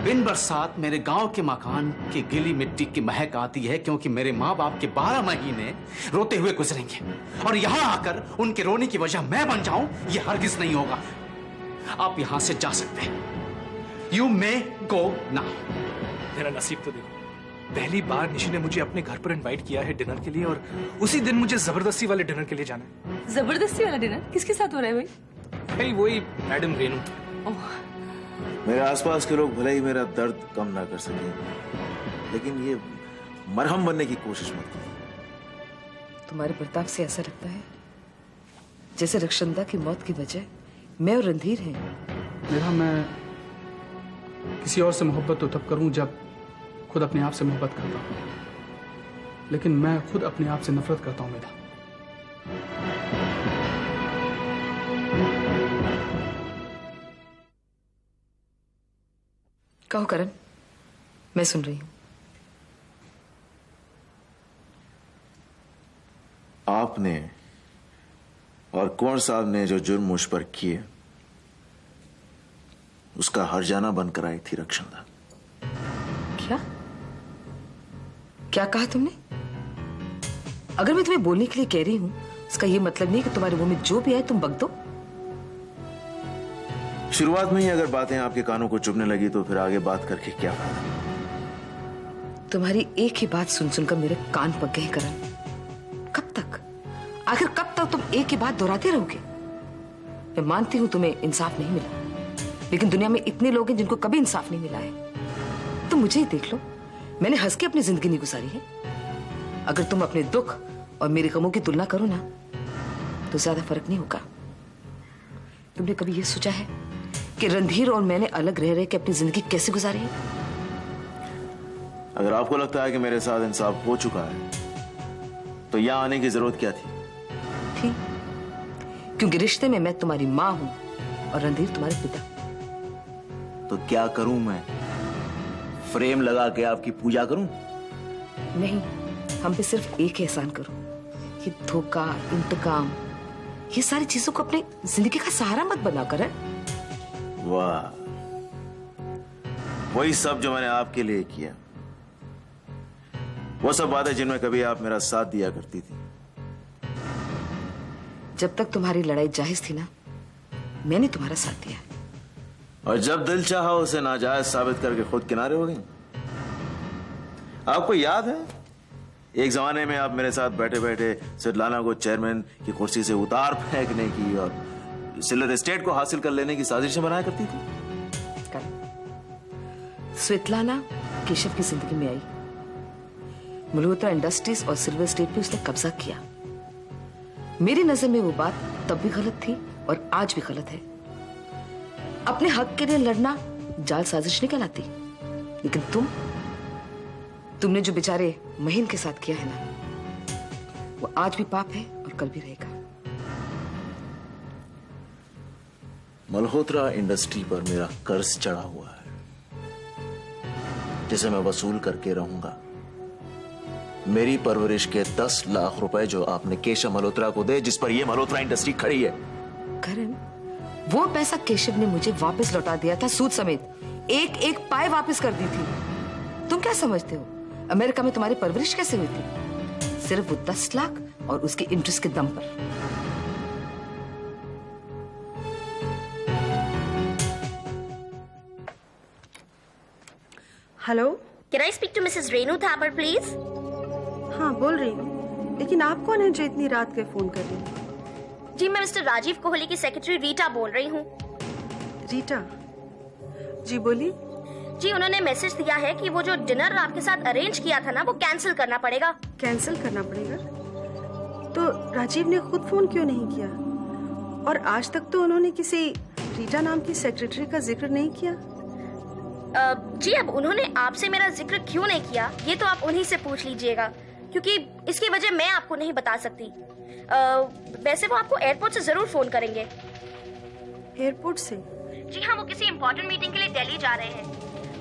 बिन बरसात मेरे गांव के मकान की गीली मिट्टी की महक आती है, क्योंकि मेरे माँ बाप के 12 महीने रोते हुए गुजरेंगे और यहाँ आकर उनके रोने की वजह मैं बन जाऊं, यह हरगिज नहीं होगा। आप यहां से जा सकते हैं। You may go now. मेरा नसीब तो देखो, पहली बार निशि ने मुझे अपने घर पर इनवाइट किया है डिनर के लिए, और उसी दिन मुझे जबरदस्ती वाले डिनर के लिए जाना है। जबरदस्ती वाला डिनर किसके साथ हो रहा है भाई? भाई वही मैडम रेनू। मेरे आसपास के लोग भले ही मेरा दर्द कम ना कर सके, लेकिन ये मरहम बनने की कोशिश मत करो। तुम्हारे बर्ताव से ऐसा लगता है जैसे रक्षंदा की मौत की वजह मैं और रणधीर हैं। मेरा मैं किसी और से मोहब्बत तो तब करूं जब खुद अपने आप से मोहब्बत करता हूं, लेकिन मैं खुद अपने आप से नफरत करता हूं मेधा। कहो करण, मैं सुन रही हूं। आपने और कुंवर साहब ने जो जुर्म मुझ पर किए, उसका हर्जाना बनकर आई थी रक्षंदा। क्या क्या कहा तुमने? अगर मैं तुम्हें बोलने के लिए कह रही हूं, इसका यह मतलब नहीं कि तुम्हारे मुंह में जो भी आए तुम बक दो। शुरुआत में ही अगर बातें आपके कानों को चुभने लगी तो फिर आगे बात करके क्या फायदा? तुम्हारी एक ही बात सुन सुनकर मेरे कान पक गए करण। कब तक, आखिर कब तक तुम एक ही बात दोहराते रहोगे? मैं मानती हूं तुम्हें इंसाफ नहीं मिला, लेकिन दुनिया में इतने लोग हैं जिनको कभी इंसाफ नहीं मिला है। तुम मुझे ही देख लो, मैंने हंस के अपनी जिंदगी नहीं गुजारी है। अगर तुम अपने दुख और मेरे गमों की तुलना करो ना, तो ज्यादा फर्क नहीं होगा। तुमने कभी यह सोचा है कि रणधीर और मैंने अलग रह रहे के अपनी जिंदगी कैसे गुजारी है? अगर आपको लगता है कि मेरे साथ इंसाफ हो चुका है, तो यहां आने की जरूरत क्या थी? थी, क्योंकि रिश्ते में मैं तुम्हारी माँ हूं और रणधीर तुम्हारे पिता। तो क्या करूं मैं? फ्रेम लगा के आपकी पूजा करूं? नहीं, हम पे सिर्फ एक एहसान करो। ये धोखा, इंतकाम, ये सारी चीजों को अपने जिंदगी का सहारा मत बना कर। वाह, वही सब जो मैंने आपके लिए किया, वो सब बातें जिनमें कभी आप मेरा साथ दिया करती थी। जब तक तुम्हारी लड़ाई जायज थी ना, मैंने तुम्हारा साथ दिया, और जब दिल चाहा उसे नाजायज साबित करके खुद किनारे हो गई। आपको याद है, एक जमाने में आप मेरे साथ बैठे बैठे स्वेतलाना को चेयरमैन की कुर्सी से उतार फेंकने की और सिल्वर एस्टेट को हासिल कर लेने की साजिशें बनाया करती थी। स्वेतलाना केशव की जिंदगी में आई, मल्होत्रा इंडस्ट्रीज और सिल्वर एस्टेट पे उसने कब्जा किया। मेरी नजर में वो बात तब भी गलत थी और आज भी गलत है। अपने हक के लिए लड़ना जाल साजिश नहीं कहलाती, लेकिन तुमने जो बेचारे महीन के साथ किया है ना, वो आज भी पाप है और कल भी रहेगा। मल्होत्रा इंडस्ट्री पर मेरा कर्ज चढ़ा हुआ है, जिसे मैं वसूल करके रहूंगा। मेरी परवरिश के 10 लाख रुपए जो आपने केशव मल्होत्रा को दे, जिस पर यह मल्होत्रा इंडस्ट्री खड़ी है। करण, वो पैसा केशव ने मुझे वापस लौटा दिया था, सूद समेत। एक एक पाए वापस कर दी थी। तुम क्या समझते हो अमेरिका में तुम्हारी परवरिश कैसे हुई थी? सिर्फ वो 10 लाख और उसके इंटरेस्ट के दम पर। Hello, Can I speak to Mrs. Renu Thapar please? हाँ बोल रही हूँ, लेकिन आप कौन है जो इतनी रात के फोन कर रही हैं? जी मैं मिस्टर राजीव कोहली की सेक्रेटरी रीटा बोल रही हूँ। रीटा जी बोलिए। जी उन्होंने मैसेज दिया है कि वो जो डिनर आपके साथ अरेंज किया था ना, वो कैंसिल करना पड़ेगा। कैंसिल करना पड़ेगा? तो राजीव ने खुद फोन क्यों नहीं किया? और आज तक तो उन्होंने किसी रीटा नाम की सेक्रेटरी का जिक्र नहीं किया। जी अब उन्होंने आपसे मेरा जिक्र क्यों नहीं किया, ये तो आप उन्हीं से पूछ लीजिएगा, क्योंकि इसकी वजह मैं आपको नहीं बता सकती। वैसे वो आपको एयरपोर्ट से जरूर फोन करेंगे। एयरपोर्ट से? जी हाँ, वो किसी इम्पोर्टेंट मीटिंग के लिए दिल्ली जा रहे हैं।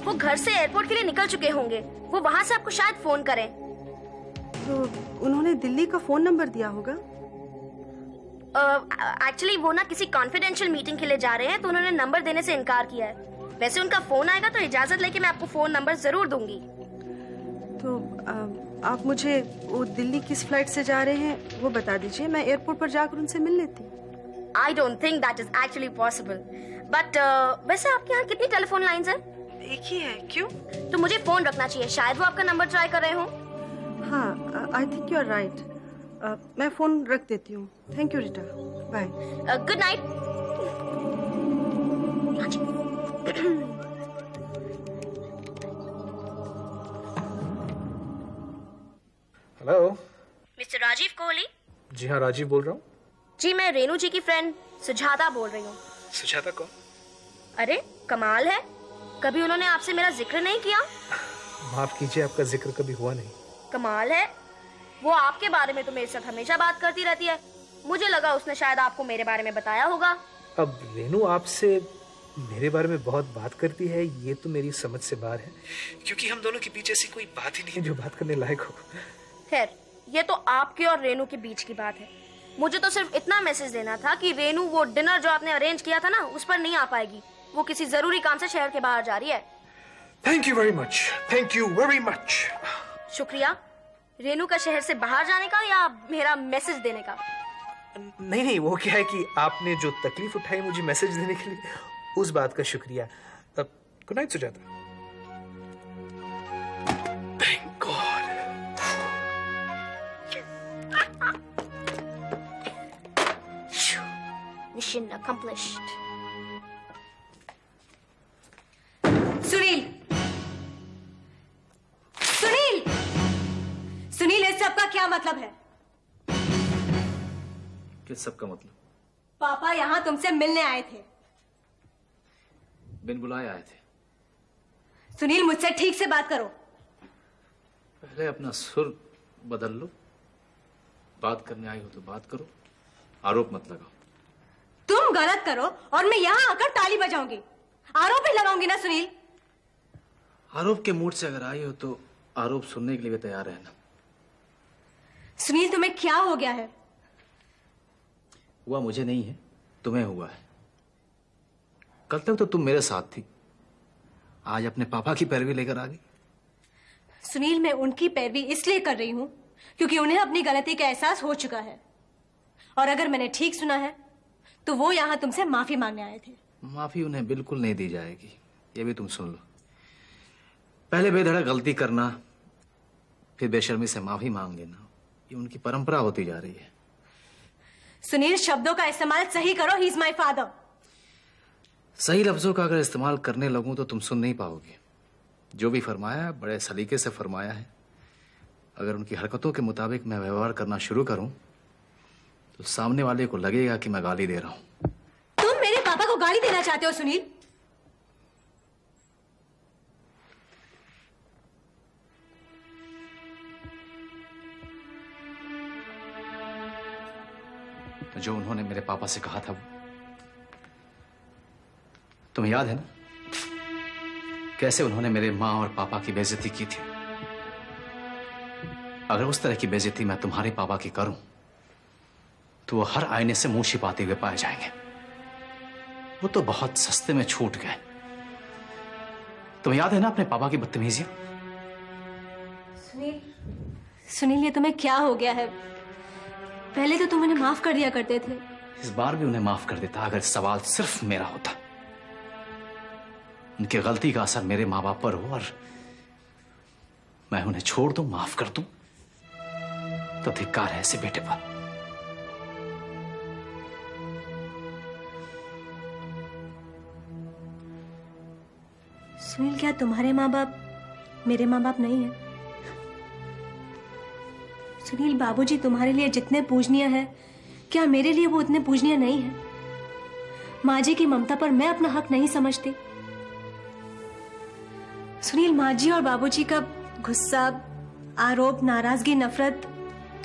वो घर से एयरपोर्ट के लिए निकल चुके होंगे, वो वहाँ से आपको शायद फोन करें। तो उन्होंने दिल्ली का फोन नंबर दिया होगा? एक्चुअली वो ना किसी कॉन्फिडेंशियल मीटिंग के लिए जा रहे हैं, तो उन्होंने नंबर देने से इनकार किया है। वैसे उनका फोन आएगा तो इजाजत लेके मैं आपको फोन नंबर जरूर दूंगी। तो आप मुझे वो दिल्ली किस फ्लाइट से जा रहे हैं वो बता दीजिए, मैं एयरपोर्ट पर जाकर उनसे मिल लेती। I don't think that is actually possible, but वैसे आपके यहाँ कितनी टेलीफोन लाइंस हैं? एक ही है। क्यों? तो मुझे फोन रखना चाहिए, शायद वो आपका नंबर ट्राई कर रहे हो। हाँ, I think you are right. मैं फोन रख देती हूँ। Thank you Rita, bye. Good night. Hello. Mister Rajiv Kohli? जी हाँ, राजीव बोल रहा हूँ। जी, मैं रेनू जी की फ्रेंड सुजाता बोल रही हूँ। सुजाता कौन? अरे कमाल है, कभी उन्होंने आपसे मेरा जिक्र नहीं किया। माफ कीजिए, आपका जिक्र कभी हुआ नहीं। कमाल है, वो आपके बारे में तो मेरे साथ हमेशा बात करती रहती है। मुझे लगा उसने शायद आपको मेरे बारे में बताया होगा। अब रेनू आपसे मेरे बारे में बहुत बात करती है, ये तो मेरी समझ से बाहर है, क्योंकि हम दोनों के बीच ऐसी कोई बात ही नहीं है जो बात करने लायक हो। खैर, ये तो आपके और रेनू के बीच की बात है। मुझे तो सिर्फ इतना मैसेज देना था कि रेनू वो डिनर जो आपने अरेंज किया था ना, उस पर नहीं आ पाएगी। वो किसी जरूरी काम से शहर के बाहर जा रही है। Thank you very much, thank you very much. शुक्रिया। रेनू का शहर से बाहर जाने का या मेरा मैसेज देने का? नहीं नहीं, वो क्या है कि आपने जो तकलीफ उठाई मुझे मैसेज देने के लिए, उस बात का शुक्रिया। Good night Sujata. Thank God. Mission accomplished. Sunil, Sunil, Sunil, इस सब का क्या मतलब है? किस सब का मतलब? पापा यहाँ तुमसे मिलने आए थे। बिन बुलाए आए थे। सुनील, मुझसे ठीक से बात करो। पहले अपना सुर बदल लो। बात करने आई हो तो बात करो, आरोप मत लगाओ। तुम गलत करो और मैं यहाँ आकर ताली बजाऊंगी, आरोप ही लगाऊंगी ना सुनील। आरोप के मूड से अगर आई हो तो आरोप सुनने के लिए भी तैयार रहना। सुनील, तुम्हें क्या हो गया है? हुआ मुझे नहीं है, तुम्हें हुआ है। कल तक तो तुम मेरे साथ थी, आज अपने पापा की पैरवी लेकर आ गई। सुनील, मैं उनकी पैरवी इसलिए कर रही हूं क्योंकि उन्हें अपनी गलती का एहसास हो चुका है। और अगर मैंने ठीक सुना है तो वो यहाँ तुमसे माफी मांगने आए थे। माफी उन्हें बिल्कुल नहीं दी जाएगी, ये भी तुम सुन लो। पहले बेधड़क गलती करना, फिर बेशर्मी से माफी मांग लेना, ये उनकी परंपरा होती जा रही है। सुनील, शब्दों का इस्तेमाल सही करो। He is my father. सही लफ्जों का अगर इस्तेमाल करने लगूं तो तुम सुन नहीं पाओगे। जो भी फरमाया बड़े सलीके से फरमाया है। अगर उनकी हरकतों के मुताबिक मैं व्यवहार करना शुरू करूं तो सामने वाले को लगेगा कि मैं गाली दे रहा हूं। तुम मेरे पापा को गाली देना चाहते हो सुनील? तो जो उन्होंने मेरे पापा से कहा था वो तुम्हें याद है ना? कैसे उन्होंने मेरे माँ और पापा की बेइज्जती की थी। अगर उस तरह की बेइज्जती मैं तुम्हारे पापा की करूं तो वो हर आईने से मुंह छिपाते हुए पाए जाएंगे। वो तो बहुत सस्ते में छूट गए। तुम्हें याद है ना अपने पापा की बदतमीजियां? सुनील, सुनील, ये तुम्हें क्या हो गया है? पहले तो तुम उन्हें माफ कर दिया करते थे। इस बार भी उन्हें माफ कर देता अगर सवाल सिर्फ मेरा होता। उनकी गलती का असर मेरे माँ बाप पर हो और मैं उन्हें छोड़ दूं, माफ कर दूं, तो धिक्कार है ऐसे बेटे पर। सुनील, क्या तुम्हारे माँ बाप मेरे माँ बाप नहीं है? सुनील, बाबूजी तुम्हारे लिए जितने पूजनीय है, क्या मेरे लिए वो उतने पूजनीय नहीं है? माँ जी की ममता पर मैं अपना हक नहीं समझती। सुनील, माँ जी और बाबूजी का गुस्सा, आरोप, नाराजगी, नफरत,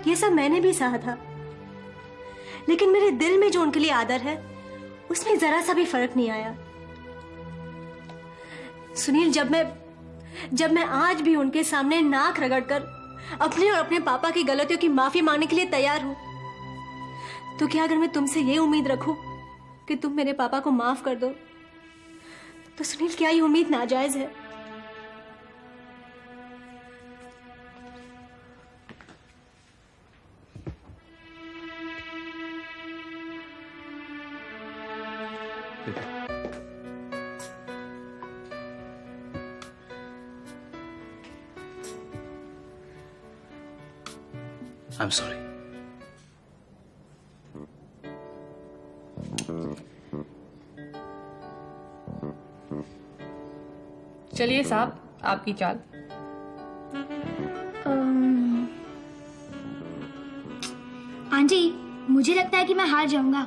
ये सब मैंने भी सहा था। लेकिन मेरे दिल में जो उनके लिए आदर है, उसमें जरा सा भी फर्क नहीं आया। सुनील, जब मैं आज भी उनके सामने नाक रगड़कर अपने और अपने पापा की गलतियों की माफी मांगने के लिए तैयार हूं, तो क्या अगर मैं तुमसे ये उम्मीद रखूं कि तुम मेरे पापा को माफ कर दो, तो सुनील क्या ये उम्मीद नाजायज है? I'm sorry. चलिए साहब, आपकी चाल। आंटी, मुझे लगता है कि मैं हार जाऊंगा।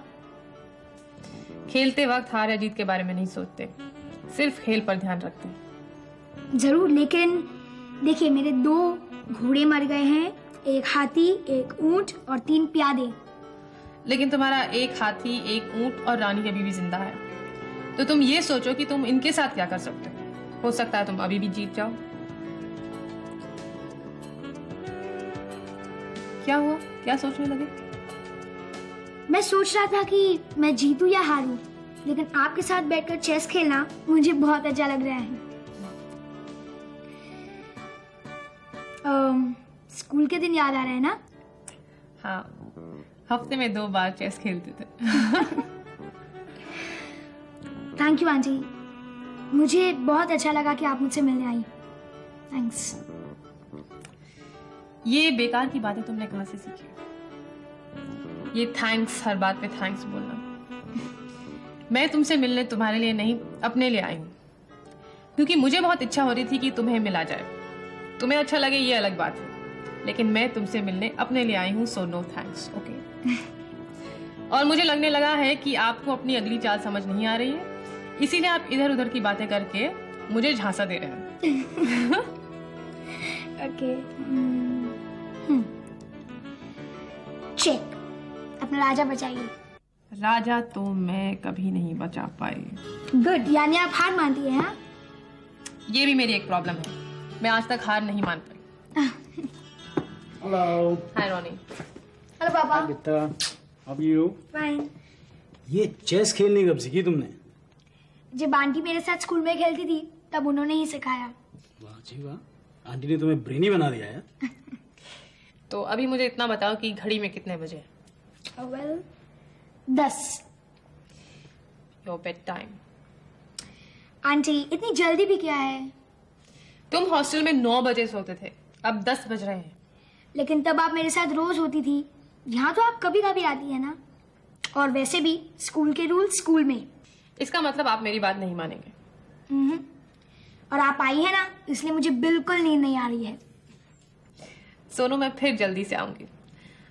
खेलते वक्त हार या जीत के बारे में नहीं सोचते, सिर्फ खेल पर ध्यान रखते हैं। जरूर, लेकिन देखिए मेरे 2 घोड़े मर गए हैं, 1 हाथी, 1 ऊंट और 3 प्यादे। लेकिन तुम्हारा 1 हाथी, 1 ऊंट और रानी अभी भी जिंदा है। तो तुम ये सोचो कि तुम इनके साथ क्या कर सकते हो सकता है तुम अभी भी जीत जाओ। क्या हुआ, क्या सोचने लगे? मैं सोच रहा था कि मैं जीतूं या हारूं, लेकिन आपके साथ बैठकर चेस खेलना मुझे बहुत अच्छा लग रहा है। स्कूल के दिन याद आ रहे हैं ना? हाँ, हफ्ते में 2 बार चेस खेलते थे। थैंक यू आंटी, मुझे बहुत अच्छा लगा कि आप मुझसे मिलने आई। थैंक्स। ये बेकार की बातें तुमने कहाँ से सीखी? ये थैंक्स, हर बात पे थैंक्स बोलना। मैं तुमसे मिलने तुम्हारे लिए नहीं, अपने लिए आई हूँ, क्योंकि मुझे बहुत इच्छा हो रही थी कि तुम्हें मिला जाए। तुम्हें अच्छा लगे ये अलग बात है, लेकिन मैं तुमसे मिलने अपने लिए आई हूँ, सो नो थैंक्स, ओके? और मुझे लगने लगा है कि आपको अपनी अगली चाल समझ नहीं आ रही है, इसीलिए आप इधर उधर की बातें करके मुझे झांसा दे रहे हैं। ओके। चेक, अपना राजा बचाइए। राजा तो मैं कभी नहीं बचा पाई। गुड, यानी आप हार मानती हैं? हाँ? ये भी मेरी एक प्रॉब्लम है, मैं आज तक हार नहीं मान पाई। हेलो। हाय रोनी। हेलो पापा। बेटा, हाउ आर यू? फाइन। ये चेस खेलनी कब सीखी तुमने? जब आंटी मेरे साथ स्कूल में खेलती थी तब उन्होंने ही सिखाया। वाह जी वाह, आंटी ने तुम्हें ब्रेनी बना दिया है। तो अभी मुझे इतना बताओ कि घड़ी में कितने बजे? Well, 10। Your bed time. Aunty, इतनी जल्दी भी क्या है? तुम हॉस्टल में 9 बजे सोते थे, अब 10 बज रहे हैं। लेकिन तब आप मेरे साथ रोज होती थी, यहाँ तो आप कभी कभी आती है ना। और वैसे भी स्कूल के रूल स्कूल में। इसका मतलब आप मेरी बात नहीं मानेंगे। और आप आई है ना, इसलिए मुझे बिल्कुल नींद नहीं आ रही है। सोनू, मैं फिर जल्दी से आऊंगी।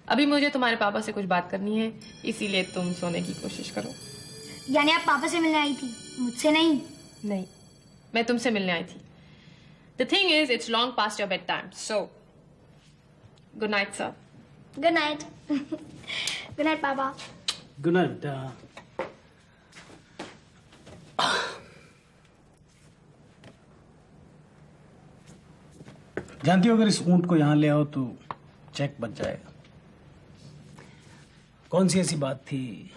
अभी मुझे तुम्हारे पापा से कुछ बात करनी है, इसीलिए तुम सोने की कोशिश करो। यानी आप पापा से मिलने आई थी, मुझसे नहीं? नहीं, मैं तुमसे मिलने आई थी। The thing is, it's long past your bedtime, so good night, sir. Good night. Good night पापा। गुड नाइट बेटा। जानती हो, अगर इस ऊंट को यहाँ ले आओ तो चेक बच जाएगा। कौन सी ऐसी बात थी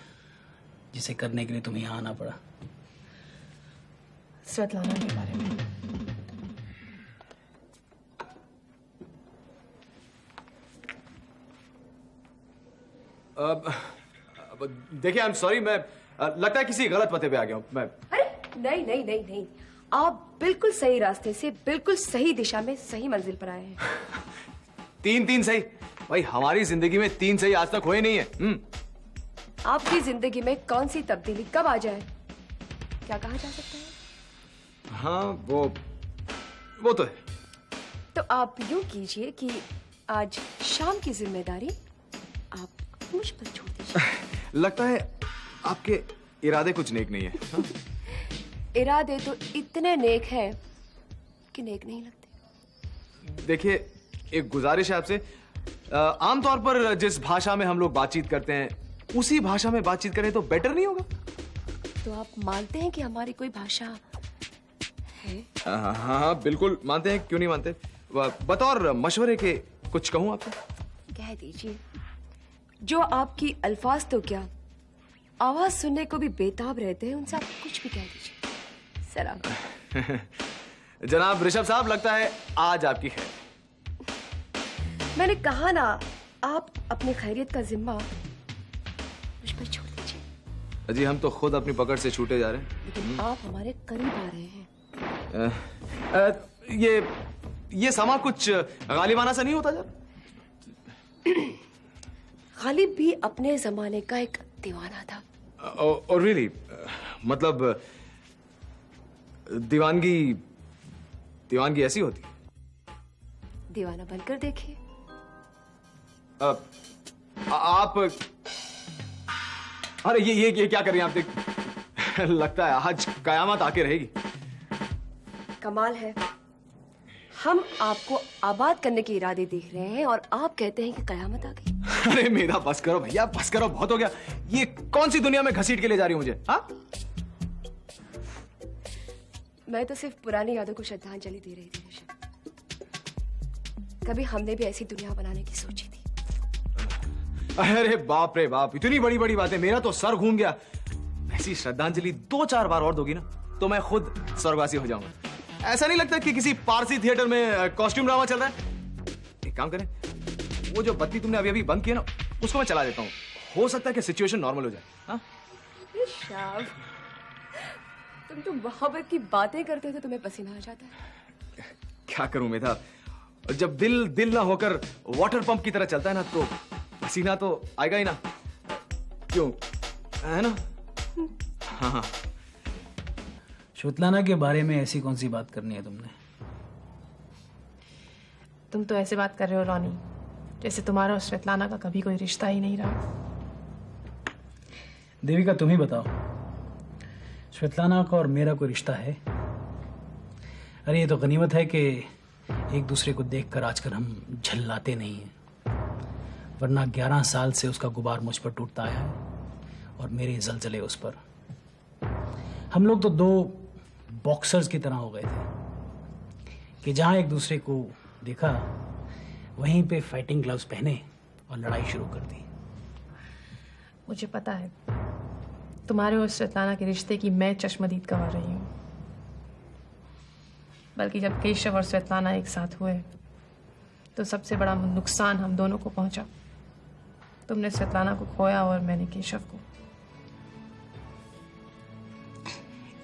जिसे करने के लिए तुम्हें यहाँ आना पड़ा? स्वेतलाना के बारे में। देखिए, आई एम सॉरी, मैं लगता है किसी गलत पते पे आ गया हूँ मैं। अरे नहीं नहीं नहीं नहीं, आप बिल्कुल सही रास्ते से, बिल्कुल सही दिशा में, सही मंजिल पर आए हैं। 3 सही? भाई, हमारी जिंदगी में 3 सही आज तक हुए नहीं है। आपकी जिंदगी में कौन सी तब्दीली कब आ जाए, क्या कहा जा सकता है? हाँ, वो तो है। तो आप यूं कीजिए कि आज शाम की जिम्मेदारी आप मुझ पर छोड़ दीजिए। लगता है आपके इरादे कुछ नेक नहीं है। हाँ? इरादे तो इतने नेक हैं कि नेक नहीं लगते। देखिए, एक गुजारिश है आपसे, आमतौर पर जिस भाषा में हम लोग बातचीत करते हैं उसी भाषा में बातचीत करें तो बेटर नहीं होगा? तो आप मानते हैं कि हमारी कोई भाषा है? हाँ हाँ, बिल्कुल मानते हैं, क्यों नहीं मानते। बतौर मशवरे के कुछ कहूँ आपको? कह दीजिए। जो आपकी अल्फाज तो क्या, आवाज सुनने को भी बेताब रहते हैं, उनसे आप कुछ भी कह दीजिए। सलाम। जनाब ऋषभ साहब, लगता है आज आपकी खैर। मैंने कहा ना, आप अपनी खैरियत का जिम्मा मुझ पर छोड़ दीजिए। जी हम तो खुद अपनी पकड़ से छूटे जा रहे हैं। लेकिन आप हमारे करीब आ रहे हैं। ये समा कुछ गालिबाना सा नहीं होता जब? गालिब भी अपने जमाने का एक दीवाना था। और रियली मतलब दीवानगी ऐसी होती? दीवाना बनकर देखिए। आप अरे ये क्या कर रही हैं आप? देख लगता है आज कयामत आके रहेगी। कमाल है, हम आपको आबाद करने के इरादे देख रहे हैं और आप कहते हैं कि कयामत आ गई। अरे मेरा बस करो भैया, बस करो, बहुत हो गया। ये कौन सी दुनिया में घसीट के ले जा रही हो मुझे? हाँ, मैं तो सिर्फ पुरानी यादों को श्रद्धांजलि दे रही थी ऋषभ। कभी हमने भी ऐसी दुनिया बनाने की सोची थी। अरे बाप रे बाप, इतनी बड़ी बड़ी बातें, मेरा तो सर घूम गया। ऐसी श्रद्धांजलि 2-4 बार और दोगी ना तो मैं खुद स्वर्गवासी हो जाऊंगा। ऐसा नहीं लगता कि किसी पारसी थिएटर में कॉस्ट्यूम ड्रामा चल रहा है? एक काम करें, वो जो बत्ती तुमने अभी बंद किया ना, उसको मैं चला देता हूँ। हो सकता है कि सिचुएशन नॉर्मल हो जाए। हाँ? ऋषभ, तुम तो मोहब्बत की बातें करते हो तो तुम्हें पसीना आ जाता है। क्या करूं मेधा, जब दिल ना होकर वाटर पंप की तरह चलता है ना, तो पसीना तो आएगा ही ना। क्यों, है ना? हाँ। श्वेतलाना के बारे में ऐसी कौन सी बात करनी है तुमने? तुम तो ऐसे बात कर रहे हो रॉनी, जैसे तुम्हारा और श्वेतलाना का कभी कोई रिश्ता ही नहीं रहा। देविका तुम ही बताओ, श्वेतलाना का और मेरा कोई रिश्ता है? अरे ये तो गनीमत है कि एक दूसरे को देखकर आजकल हम झल्लाते नहीं हैं, वरना 11 साल से उसका गुबार मुझ पर टूटता आया है और मेरे जलजले उस पर। हम लोग तो 2 बॉक्सर्स की तरह हो गए थे कि जहां एक दूसरे को देखा वहीं पे फाइटिंग ग्लव्स पहने और लड़ाई शुरू कर दी। मुझे पता है तुम्हारे और श्वेतलाना के रिश्ते की मैं चश्मदीद गंवा रही हूँ। बल्कि जब केशव और श्वेतलाना एक साथ हुए तो सबसे बड़ा नुकसान हम दोनों को पहुंचा। तुमने श्वेतलाना को खोया और मैंने केशव को।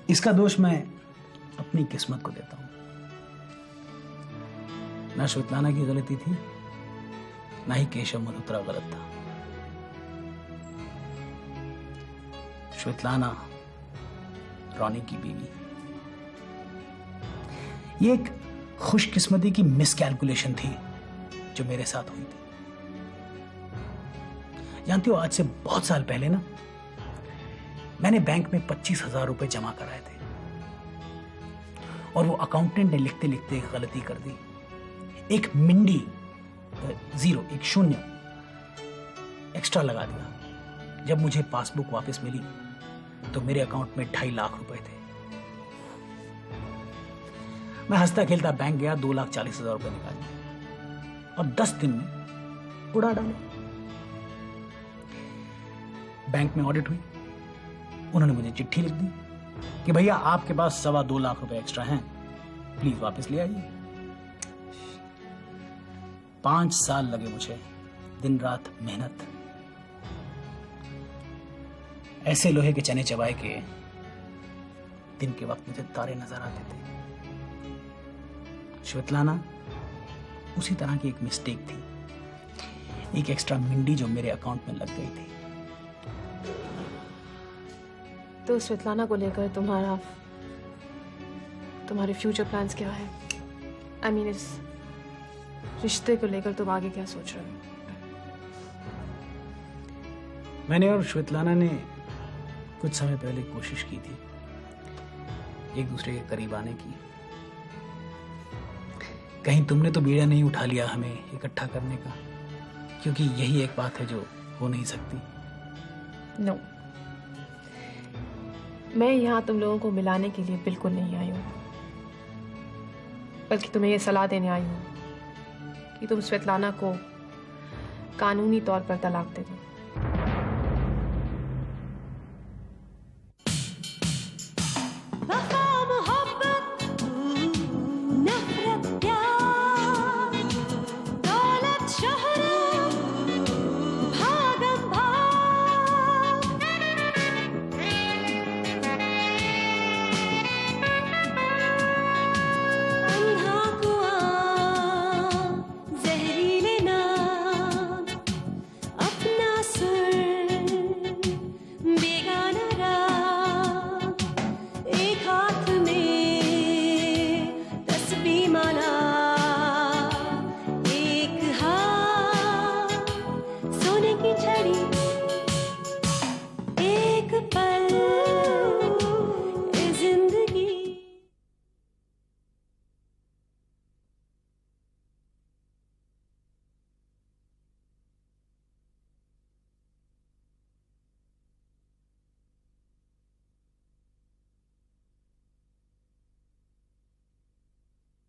इसका दोष मैं अपनी किस्मत को देता हूं। ना श्वेतलाना की गलती थी, ना ही केशव मल्होत्रा गलत था। श्वेतलाना रॉनी की बीवी। ये एक खुशकिस्मती की मिसकैलकुलेशन थी जो मेरे साथ हुई थी। जानती हो, आज से बहुत साल पहले ना मैंने बैंक में 25,000 रुपए जमा कराए थे और वो अकाउंटेंट ने लिखते लिखते एक गलती कर दी। एक मिंडी 0 एक 0 एक्स्ट्रा लगा दिया। जब मुझे पासबुक वापस मिली तो मेरे अकाउंट में 2.5 लाख रुपए थे। मैं हंसता खेलता बैंक गया, 2,40,000 रुपए निकाले और 10 दिन में उड़ा डाले। बैंक में ऑडिट हुई, उन्होंने मुझे चिट्ठी लिख दी कि भैया आपके पास 2.25 लाख रुपए एक्स्ट्रा हैं, प्लीज वापस ले आइए। 5 साल लगे मुझे, दिन रात मेहनत। ऐसे लोहे के चने चबाए के दिन के वक्त मुझे तारे नजर आते थे। श्वेतलाना उसी तरह की एक मिस्टेक थी, एक एक्स्ट्रा मिंडी जो मेरे अकाउंट में लग गई थी। तो श्वेतलाना को लेकर तुम्हारे फ्यूचर प्लान्स क्या है? आई मीन इस रिश्ते को लेकर तुम आगे क्या सोच रहे हो? मैंने और श्वेतलाना ने कुछ समय पहले कोशिश की थी एक दूसरे के करीब आने की। कहीं तुमने तो बीड़ा नहीं उठा लिया हमें इकट्ठा करने का? क्योंकि यही एक बात है जो हो नहीं सकती। नो, मैं यहाँ तुम लोगों को मिलाने के लिए बिल्कुल नहीं आई हूँ, बल्कि तुम्हें ये सलाह देने आई हूँ कि तुम श्वेतलाना को कानूनी तौर पर तलाक दे दो।